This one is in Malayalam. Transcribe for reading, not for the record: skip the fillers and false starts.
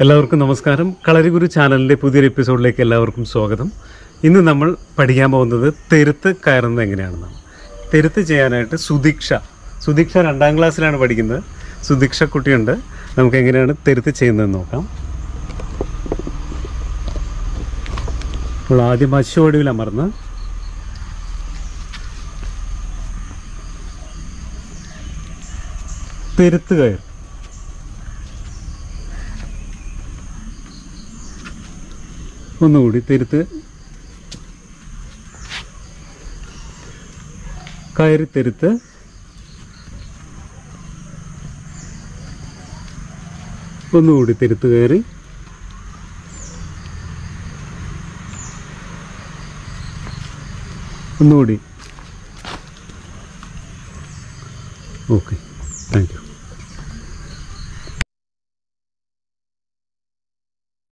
എല്ലാവർക്കും നമസ്കാരം. കളരിഗുരു ചാനലിൻ്റെ പുതിയൊരു എപ്പിസോഡിലേക്ക് എല്ലാവർക്കും സ്വാഗതം. ഇന്ന് നമ്മൾ പഠിക്കാൻ പോകുന്നത് തെരുത്ത് കയറുന്നത് എങ്ങനെയാണെന്നാണ്. തെരുത്ത് ചെയ്യാനായിട്ട് സുദീക്ഷ 2ാം ക്ലാസ്സിലാണ് പഠിക്കുന്നത്. സുദീക്ഷ കുട്ടിയുണ്ട്. നമുക്ക് എങ്ങനെയാണ് തെരുത്ത് ചെയ്യുന്നതെന്ന് നോക്കാം. അപ്പോൾ ആദ്യം അശ്വടിയിൽ അമർന്ന് തെരുത്ത് കയർ. ഒന്നുകൂടി തെരുത്ത് കയറി, തെരുത്ത് ഒന്നുകൂടി തെരുത്ത് കയറി, ഒന്നുകൂടി. Okay, thank you.